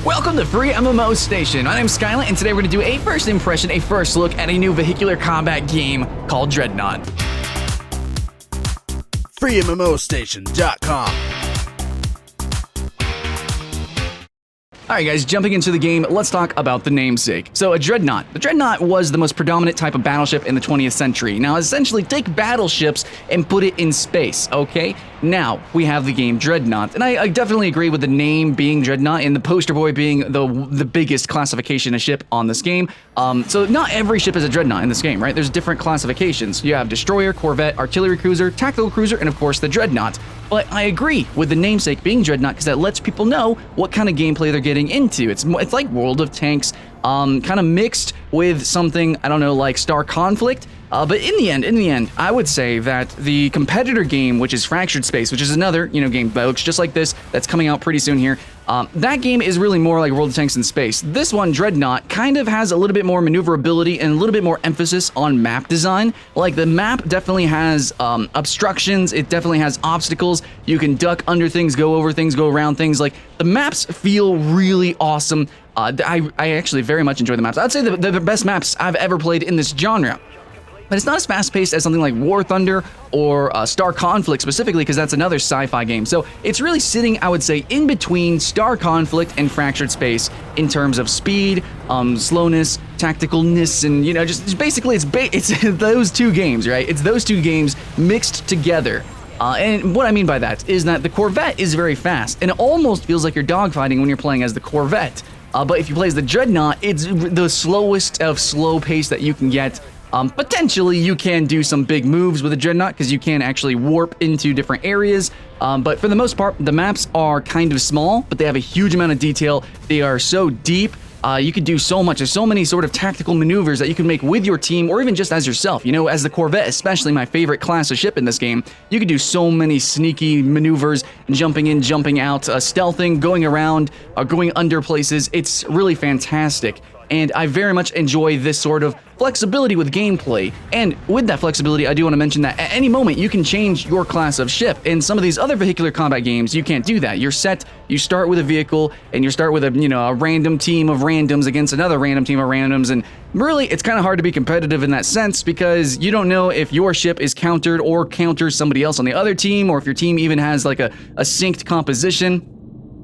Welcome to FreeMMOStation. My name's Skylant, and today we're going to do a first impression, a first look at a new vehicular combat game called Dreadnought. FreeMMOStation.com. Alright guys, jumping into the game, let's talk about the namesake. So a Dreadnought. The Dreadnought was the most predominant type of battleship in the 20th century. Now essentially take battleships and put it in space, okay? Now, we have the game Dreadnought, and I definitely agree with the name being Dreadnought and the poster boy being the biggest classification of ship on this game. So not every ship is a Dreadnought in this game, right? There's different classifications. You have Destroyer, Corvette, Artillery Cruiser, Tactical Cruiser, and of course the Dreadnought. But I agree with the namesake being Dreadnought because that lets people know what kind of gameplay they're getting into. It's like World of Tanks, kind of mixed with something, I don't know, like Star Conflict. But in the end, I would say that the competitor game, which is Fractured Space, which is another, game that looks just like this, that's coming out pretty soon here, that game is really more like World of Tanks in space. This one, Dreadnought, kind of has a little bit more maneuverability and a little bit more emphasis on map design. Like, the map definitely has obstructions, it definitely has obstacles, you can duck under things, go over things, go around things. Like, the maps feel really awesome. I actually very much enjoy the maps. I'd say they're the best maps I've ever played in this genre. But it's not as fast-paced as something like War Thunder or Star Conflict specifically, because that's another sci-fi game. So it's really sitting, I would say, in between Star Conflict and Fractured Space in terms of speed, slowness, tacticalness, and just basically it's those two games, right? It's those two games mixed together. And what I mean by that is that the Corvette is very fast, and it almost feels like you're dogfighting when you're playing as the Corvette. But if you play as the Dreadnought, it's the slowest of slow pace that you can get. Potentially, you can do some big moves with a Dreadnought because you can actually warp into different areas. But for the most part, the maps are kind of small, but they have a huge amount of detail. They are so deep. You could do so much. There's so many sort of tactical maneuvers that you can make with your team or even just as yourself. As the Corvette, especially my favorite class of ship in this game, you could do so many sneaky maneuvers, jumping in, jumping out, stealthing, going around, going under places. It's really fantastic. And I very much enjoy this sort of flexibility with gameplay. And with that flexibility, I do want to mention that at any moment you can change your class of ship. In some of these other vehicular combat games, you can't do that. You're set, you start with a vehicle, and you start with a random team of randoms against another random team of randoms, and really, it's kind of hard to be competitive in that sense because you don't know if your ship is countered or counters somebody else on the other team, or if your team even has like a synced composition.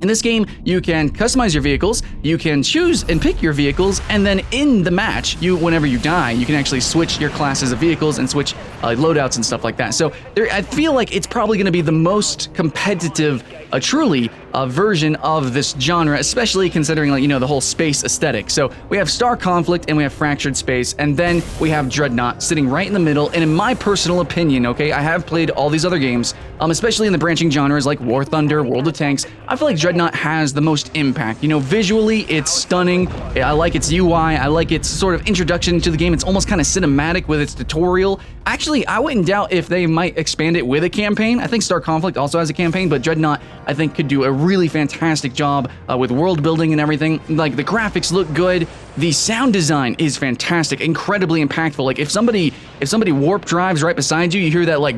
In this game, you can customize your vehicles, you can choose and pick your vehicles, and then in the match, whenever you die, you can actually switch your classes of vehicles and switch loadouts and stuff like that. So I feel like it's probably going to be the most competitive, truly, version of this genre, especially considering the whole space aesthetic. So we have Star Conflict and we have Fractured Space, and then we have Dreadnought sitting right in the middle. And in my personal opinion, okay, I have played all these other games, especially in the branching genres like War Thunder, World of Tanks. I feel like Dreadnought has the most impact. Visually, it's stunning. I like its UI. I like its sort of introduction to the game. It's almost kind of cinematic with its tutorial. Actually, I wouldn't doubt if they might expand it with a campaign. I think Star Conflict also has a campaign, but Dreadnought, I think, could do a really fantastic job with world building and everything. Like, the graphics look good. The sound design is fantastic, incredibly impactful. Like, if somebody warp drives right beside you, you hear that like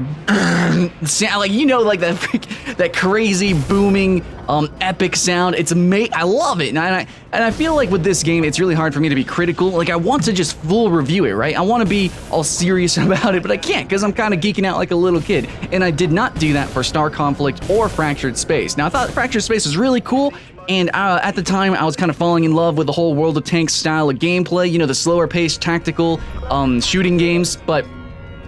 sound, like that crazy booming epic sound. It's amazing. I love it, and I feel like with this game, it's really hard for me to be critical. Like, I want to just full review it, right? I want to be all serious about it, but I can't because I'm kind of geeking out like a little kid. And I did not do that for Star Conflict or Fractured Space. Now, I thought Fractured Space was really cool. And at the time, I was kind of falling in love with the whole World of Tanks style of gameplay, the slower-paced, tactical shooting games. But,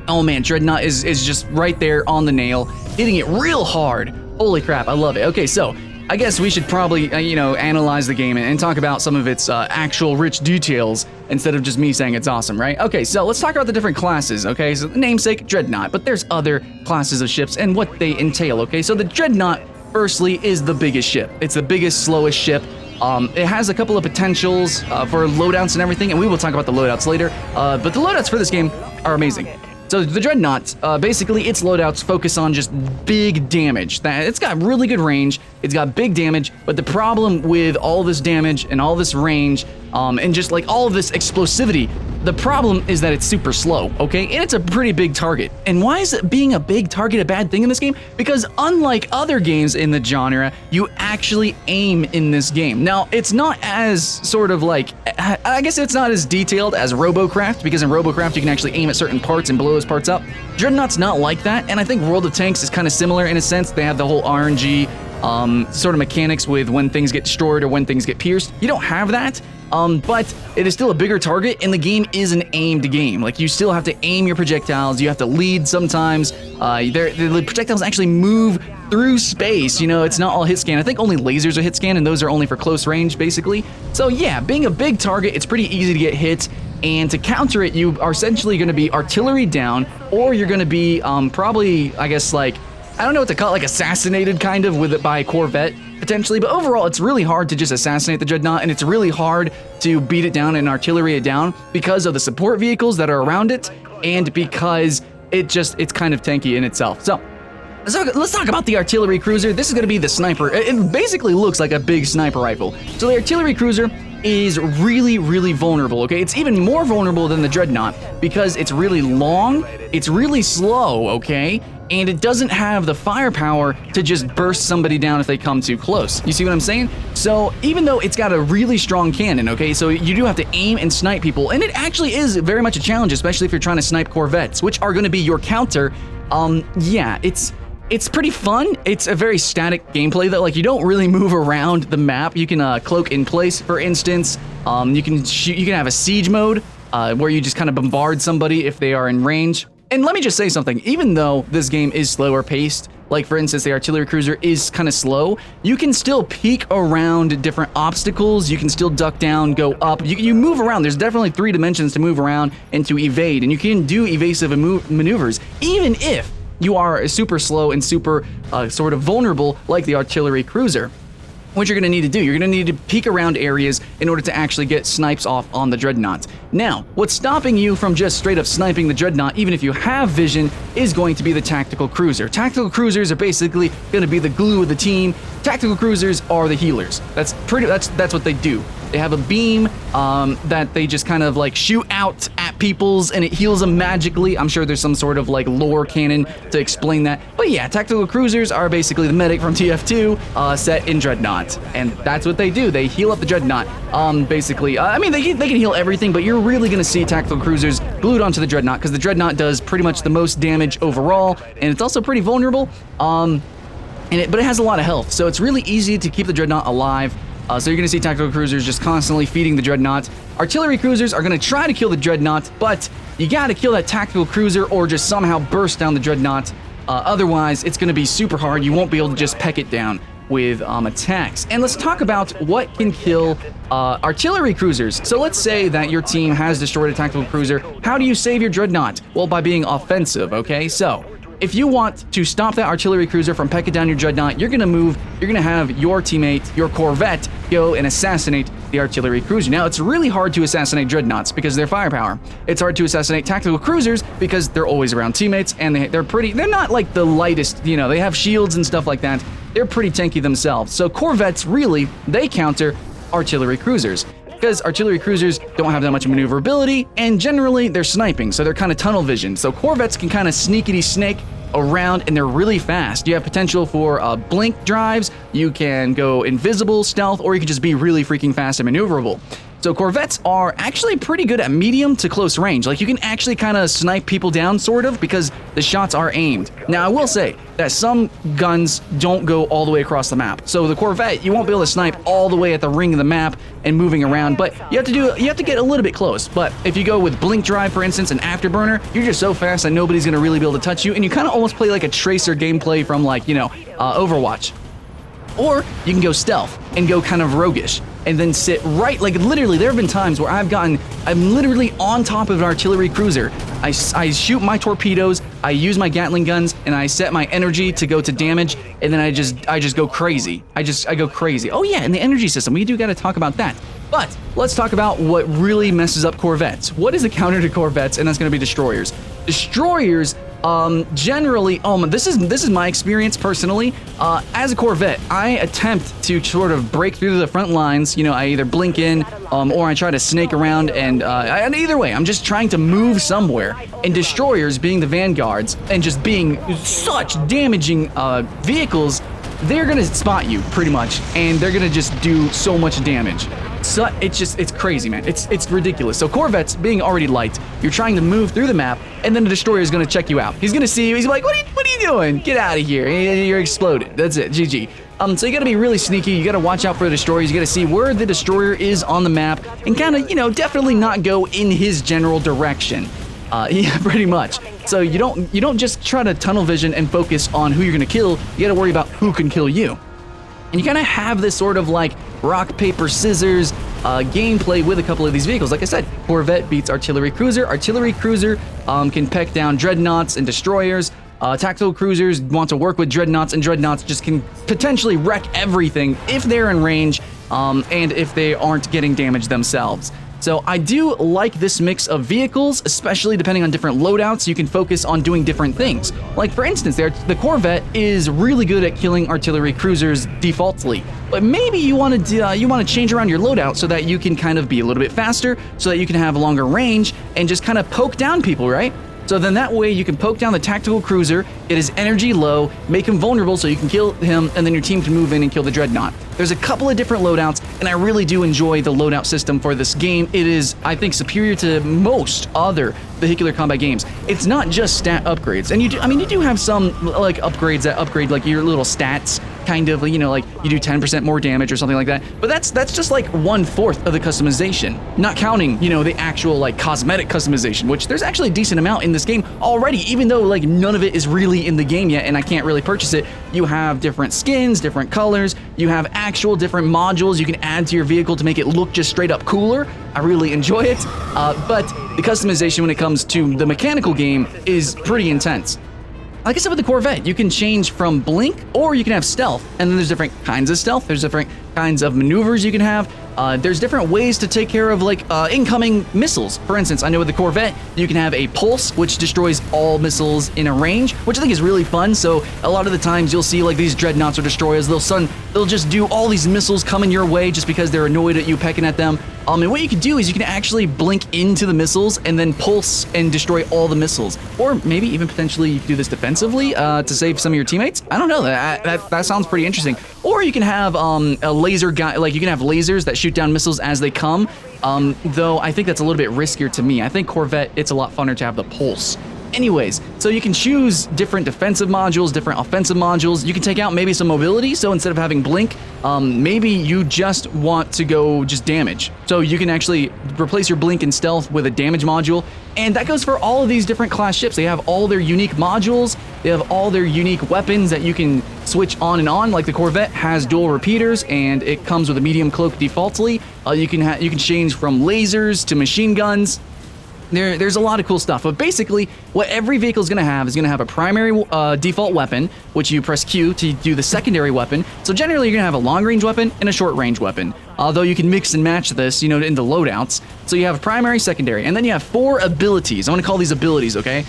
oh man, Dreadnought is just right there on the nail, hitting it real hard. Holy crap, I love it. Okay, so I guess we should probably, analyze the game and talk about some of its actual rich details instead of just me saying it's awesome, right? Okay, so let's talk about the different classes, okay? So the namesake, Dreadnought, but there's other classes of ships and what they entail, okay? So the Dreadnought, firstly, is the biggest ship. It's the biggest, slowest ship. It has a couple of potentials for loadouts and everything, and we will talk about the loadouts later. But the loadouts for this game are amazing. So the Dreadnought, basically its loadouts focus on just big damage. It's got really good range, it's got big damage, but the problem with all this damage and all this range and just like all of this explosivity. The problem is that it's super slow, okay? And it's a pretty big target. And why is it being a big target a bad thing in this game? Because unlike other games in the genre, you actually aim in this game. Now, it's not as sort of like, I guess it's not as detailed as Robocraft, because in Robocraft you can actually aim at certain parts and blow those parts up. Dreadnought's not like that, and I think World of Tanks is kind of similar in a sense. They have the whole RNG sort of mechanics with when things get destroyed or when things get pierced. You don't have that. But it is still a bigger target, and the game is an aimed game. Like, you still have to aim your projectiles, you have to lead sometimes. The projectiles actually move through space, you know, it's not all hit scan. I think only lasers are hit scan, and those are only for close range, basically. So yeah, being a big target, it's pretty easy to get hit, and to counter it, you are essentially going to be artillery down, or you're going to be probably, I guess, like, I don't know what to call it, like assassinated kind of with it by a Corvette, potentially, but overall it's really hard to just assassinate the Dreadnought, and it's really hard to beat it down and artillery it down because of the support vehicles that are around it, and because it's kind of tanky in itself. So let's talk about the artillery cruiser. This is going to be the sniper. It basically looks like a big sniper rifle. So the artillery cruiser is really, really vulnerable, okay? It's even more vulnerable than the Dreadnought because it's really long, it's really slow, okay? And it doesn't have the firepower to just burst somebody down if they come too close. You see what I'm saying? So even though it's got a really strong cannon, okay, so you do have to aim and snipe people, and it actually is very much a challenge, especially if you're trying to snipe Corvettes, which are going to be your counter. Yeah, it's pretty fun. It's a very static gameplay though. Like, you don't really move around the map. You can cloak in place, for instance. You can have a siege mode where you just kind of bombard somebody if they are in range. And let me just say something, even though this game is slower paced, like for instance the artillery cruiser is kind of slow, you can still peek around different obstacles, you can still duck down, go up, you move around. There's definitely 3 dimensions to move around and to evade, and you can do evasive maneuvers, even if you are super slow and super sort of vulnerable like the artillery cruiser. What you're going to need to do, you're going to need to peek around areas in order to actually get snipes off on the Dreadnought. Now, what's stopping you from just straight up sniping the Dreadnought, even if you have vision, is going to be the tactical cruiser. Tactical cruisers are basically going to be the glue of the team. Tactical cruisers are the healers. That's what they do. They have a beam that they just kind of like shoot out at people's, and it heals them magically. I'm sure there's some sort of like lore canon to explain that. But yeah, tactical cruisers are basically the medic from TF2 set in Dreadnought, and that's what they do. They heal up the Dreadnought. Basically, I mean, they can heal everything, but you're really gonna see tactical cruisers glued onto the Dreadnought because the Dreadnought does pretty much the most damage overall, and it's also pretty vulnerable. But it has a lot of health, so it's really easy to keep the Dreadnought alive. So you're going to see tactical cruisers just constantly feeding the Dreadnought. Artillery cruisers are going to try to kill the Dreadnought, but you got to kill that tactical cruiser or just somehow burst down the Dreadnought. Otherwise, it's going to be super hard. You won't be able to just peck it down with attacks. And let's talk about what can kill artillery cruisers. So let's say that your team has destroyed a tactical cruiser. How do you save your Dreadnought? Well, by being offensive, okay? So if you want to stop that artillery cruiser from pecking down your Dreadnought, you're going to have your teammate, your Corvette, go and assassinate the artillery cruiser. Now, it's really hard to assassinate Dreadnoughts because of their firepower. It's hard to assassinate tactical cruisers because they're always around teammates, and they're not like the lightest, you know, they have shields and stuff like that. They're pretty tanky themselves. So Corvettes, really, they counter artillery cruisers, because artillery cruisers don't have that much maneuverability, and generally they're sniping, so they're kind of tunnel vision. So Corvettes can kind of sneakity snake around, and they're really fast. You have potential for blink drives, you can go invisible, stealth, or you can just be really freaking fast and maneuverable. So Corvettes are actually pretty good at medium to close range. Like, you can actually kind of snipe people down, sort of, because the shots are aimed. Now, I will say that some guns don't go all the way across the map. So the Corvette, you won't be able to snipe all the way at the ring of the map and moving around, but you have to get a little bit close. But if you go with blink drive, for instance, and afterburner, you're just so fast that nobody's gonna really be able to touch you, and you kind of almost play like a tracer gameplay from, like, you know, Overwatch. Or you can go stealth and go kind of roguish and then sit right, like literally there have been times where I'm literally on top of an artillery cruiser. I shoot my torpedoes, I use my Gatling guns, and I set my energy to go to damage, and then I just go crazy. I go crazy. Oh yeah, and the energy system, we do gotta talk about that. But let's talk about what really messes up Corvettes. What is the counter to Corvettes? And that's gonna be destroyers. Destroyers Generally, this is my experience personally. As a Corvette, I attempt to sort of break through the front lines. You know, I either blink in, or I try to snake around, and either way, I'm just trying to move somewhere. And destroyers, being the vanguards, and just being such damaging vehicles, they're gonna spot you pretty much, and they're gonna just do so much damage. So it's crazy, man. It's ridiculous. So Corvettes, being already light, you're trying to move through the map, and then the destroyer is gonna check you out. He's gonna see you. He's like, what are you doing? Get out of here. You're exploded. That's it. GG. So you gotta be really sneaky. You gotta watch out for the destroyers. You gotta see where the destroyer is on the map, and kind of, you know, definitely not go in his general direction. Yeah, pretty much. So you don't just try to tunnel vision and focus on who you're gonna kill. You gotta worry about who can kill you. And you kind of have this sort of like rock, paper, scissors gameplay with a couple of these vehicles. Like I said, Corvette beats artillery cruiser. Artillery cruiser can peck down dreadnoughts and destroyers. Tactical cruisers want to work with dreadnoughts, and dreadnoughts just can potentially wreck everything if they're in range and if they aren't getting damaged themselves. So I do like this mix of vehicles, especially depending on different loadouts. You can focus on doing different things. Like for instance, the Corvette is really good at killing artillery cruisers defaultly, but maybe you want to change around your loadout so that you can kind of be a little bit faster, so that you can have a longer range and just kind of poke down people, right? So then that way you can poke down the tactical cruiser, get his energy low, make him vulnerable so you can kill him, and then your team can move in and kill the Dreadnought. There's a couple of different loadouts, and I really do enjoy the loadout system for this game. It is, I think, superior to most other vehicular combat games. It's not just stat upgrades, and you do have some like upgrades that upgrade like your little stats, kind of, you know, like you do 10% more damage or something like that. But that's just like 1/4 of the customization, not counting, you know, the actual like cosmetic customization, which there's actually a decent amount in this game already, even though like none of it is really in the game yet and I can't really purchase it. You have different skins, different colors, you have actual different modules you can add to your vehicle to make it look just straight up cooler. I really enjoy it, but the customization when it comes to the mechanical game is pretty intense. Like I said with the Corvette, you can change from blink or you can have stealth, and then there's different kinds of stealth, there's different kinds of maneuvers you can have. There's different ways to take care of like incoming missiles. For instance, I know with the Corvette, you can have a pulse, which destroys all missiles in a range, which I think is really fun. So a lot of the times you'll see like these dreadnoughts or destroyers, they'll just do all these missiles coming your way just because they're annoyed at you pecking at them. And what you can do is you can actually blink into the missiles and then pulse and destroy all the missiles. Or maybe even potentially you can do this defensively to save some of your teammates. I don't know, that sounds pretty interesting. Or you can have a laser guy, like you can have lasers that shoot down missiles as they come, though I think that's a little bit riskier to me. I think Corvette, it's a lot funner to have the pulse. Anyways, so you can choose different defensive modules, different offensive modules. You can take out maybe some mobility, so instead of having blink, maybe you just want to go just damage. So you can actually replace your blink and stealth with a damage module, and that goes for all of these different class ships. They have all their unique modules, they have all their unique weapons that you can switch on and on. Like the Corvette has dual repeaters, and it comes with a medium cloak defaultly. You can change from lasers to machine guns. There's a lot of cool stuff, but basically what every vehicle is going to have a primary default weapon, which you press Q to do the secondary weapon. So generally you're going to have a long-range weapon and a short-range weapon, although you can mix and match this, you know, in the loadouts. So you have primary, secondary, and then you have 4 abilities. I want to call these abilities, okay?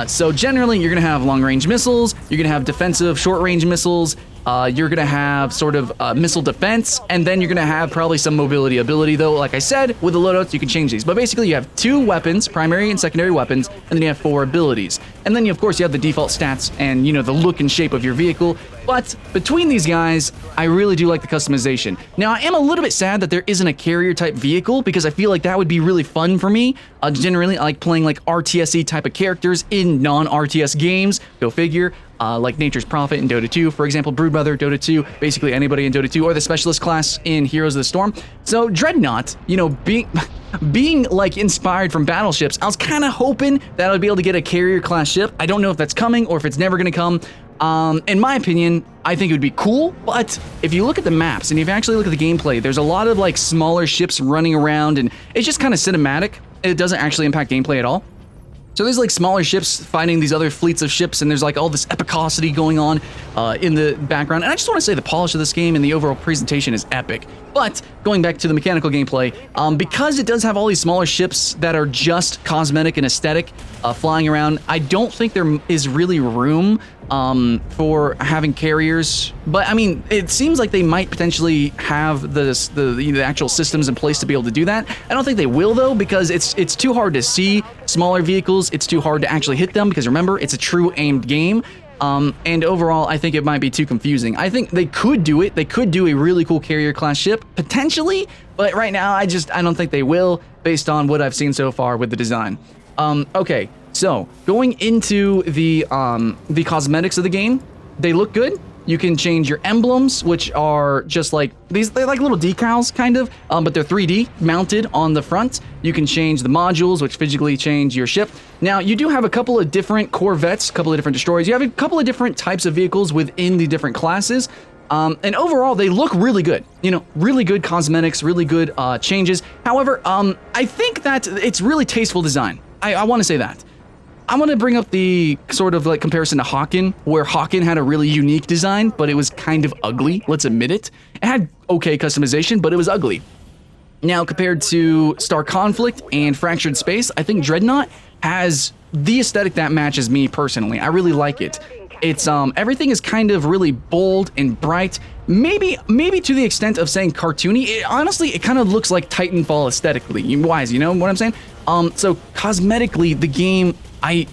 So generally you're going to have long-range missiles, you're going to have defensive short-range missiles, you're going to have sort of missile defense, and then you're going to have probably some mobility ability, though, like I said, with the loadouts, you can change these. But basically, you have 2 weapons, primary and secondary weapons, and then you have 4 abilities. And then, of course, you have the default stats and, you know, the look and shape of your vehicle. But between these guys, I really do like the customization. Now, I am a little bit sad that there isn't a carrier-type vehicle, because I feel like that would be really fun for me. Generally, I like playing, like, RTS-y type of characters in non-RTS games. Go figure. Like Nature's Prophet in Dota 2, for example, Broodmother, Dota 2, basically anybody in Dota 2, or the Specialist class in Heroes of the Storm. So Dreadnought, you know, being like inspired from battleships, I was kind of hoping that I'd be able to get a carrier class ship. I don't know if that's coming or if it's never going to come. In my opinion, I think it would be cool, but if you look at the maps and if you actually look at the gameplay, there's a lot of like smaller ships running around, and it's just kind of cinematic. It doesn't actually impact gameplay at all. So there's like smaller ships fighting these other fleets of ships, and there's like all this epicosity going on in the background. And I just want to say the polish of this game and the overall presentation is epic. But going back to the mechanical gameplay, because it does have all these smaller ships that are just cosmetic and aesthetic flying around, I don't think there is really room for having carriers. But I mean, it seems like they might potentially have the actual systems in place to be able to do that. I don't think they will though, because it's too hard to see smaller vehicles. It's too hard to actually hit them because remember, it's a true aimed game. And overall, I think it might be too confusing. I think they could do it. They could do a really cool carrier class ship potentially, but right now I don't think they will based on what I've seen so far with the design. Okay, so going into the cosmetics of the game, they look good. You can change your emblems, which are just like these, they're like little decals kind of, but they're 3D mounted on the front. You can change the modules, which physically change your ship. Now, you do have a couple of different corvettes, a couple of different destroyers. You have a couple of different types of vehicles within the different classes. And overall, they look really good. You know, really good cosmetics, really good changes. However, I think that it's really tasteful design. I want to say that. I'm going to bring up the sort of like comparison to Hawken, where Hawken had a really unique design, but it was kind of ugly, let's admit it. It had okay customization, but it was ugly. Now, compared to Star Conflict and Fractured Space, I think Dreadnought has the aesthetic that matches me personally. I really like it. It's everything is kind of really bold and bright. Maybe to the extent of saying cartoony. Honestly, it kind of looks like Titanfall aesthetically. Wise, you know what I'm saying? So cosmetically, the game, I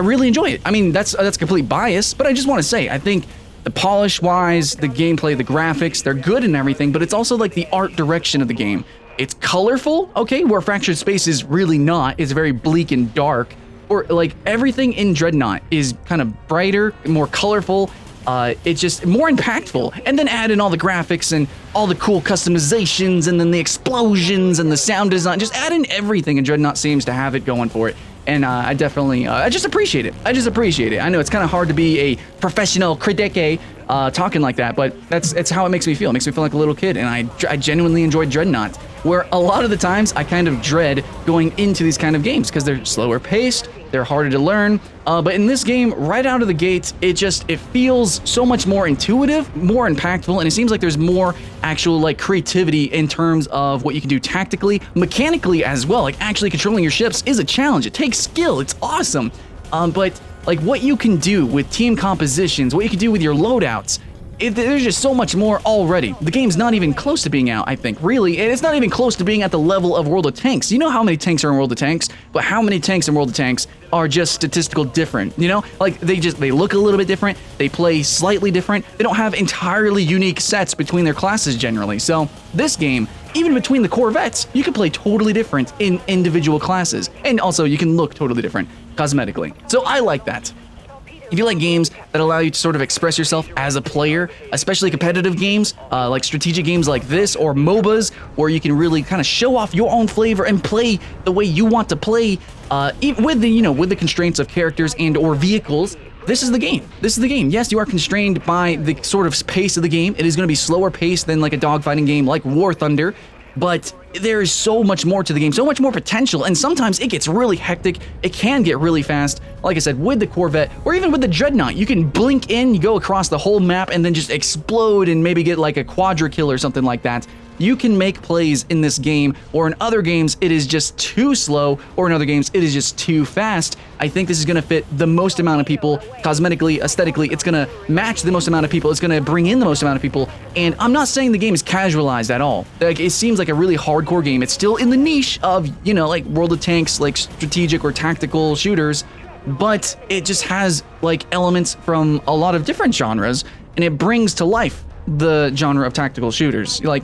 really enjoy it. I mean, that's complete bias, but I just want to say, I think the polish-wise, the gameplay, the graphics, they're good and everything, but it's also like the art direction of the game. It's colorful, okay, where Fractured Space is really not. It's very bleak and dark. Or like everything in Dreadnought is kind of brighter, more colorful. It's just more impactful. And then add in all the graphics and all the cool customizations and then the explosions and the sound design. Just add in everything, and Dreadnought seems to have it going for it. And I definitely, I just appreciate it. I just appreciate it. I know it's kind of hard to be a professional critique talking like that, but it's how it makes me feel. It makes me feel like a little kid, and I genuinely enjoyed Dreadnought, where a lot of the times I kind of dread going into these kind of games because they're slower paced, they're harder to learn, but in this game, right out of the gate, it feels so much more intuitive, more impactful, and it seems like there's more actual like creativity in terms of what you can do tactically, mechanically as well. Like actually controlling your ships is a challenge. It takes skill. It's awesome. But like what you can do with team compositions, what you can do with your loadouts, there's just so much more already. The game's not even close to being out, I think, really. And it's not even close to being at the level of World of Tanks. You know how many tanks are in World of Tanks, but how many tanks in World of Tanks are just statistical different, you know? Like, they look a little bit different, they play slightly different, they don't have entirely unique sets between their classes generally. So, this game, even between the Corvettes, you can play totally different in individual classes. And also, you can look totally different cosmetically. So, I like that. If you like games that allow you to sort of express yourself as a player, especially competitive games, like strategic games like this, or MOBAs, where you can really kind of show off your own flavor and play the way you want to play, with the constraints of characters and or vehicles, this is the game. This is the game. Yes, you are constrained by the sort of pace of the game. It is going to be slower paced than like a dogfighting game like War Thunder, but there is so much more to the game, so much more potential, and sometimes it gets really hectic. It can get really fast. Like I said, with the Corvette, or even with the Dreadnought, you can blink in, you go across the whole map, and then just explode and maybe get like a quadra kill or something like that. You can make plays in this game, or in other games, it is just too slow, or in other games, it is just too fast. I think this is going to fit the most amount of people, cosmetically, aesthetically. It's going to match the most amount of people. It's going to bring in the most amount of people, and I'm not saying the game is casualized at all. Like, it seems like a really hardcore game. It's still in the niche of, you know, like World of Tanks, like strategic or tactical shooters, but it just has, like, elements from a lot of different genres, and it brings to life the genre of tactical shooters. Like,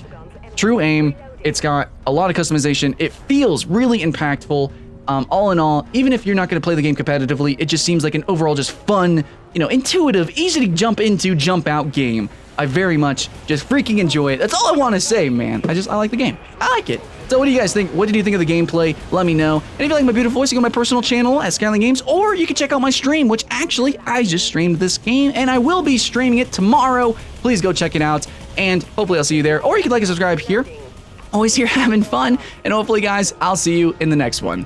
true aim, it's got a lot of customization, it feels really impactful. All in all, even if you're not going to play the game competitively, it just seems like an overall just fun, you know, intuitive, easy to jump into, jump out game. I very much just freaking enjoy it. That's all I want to say, man. I like the game. I like it. So what do you guys think? What did you think of the gameplay? Let me know. And if you like my beautiful voice, you can go to my personal channel at Skyline Games, or you can check out my stream, which actually I just streamed this game, and I will be streaming it tomorrow. Please go check it out, and hopefully I'll see you there. Or you can like and subscribe here. Always here having fun, and hopefully, guys, I'll see you in the next one.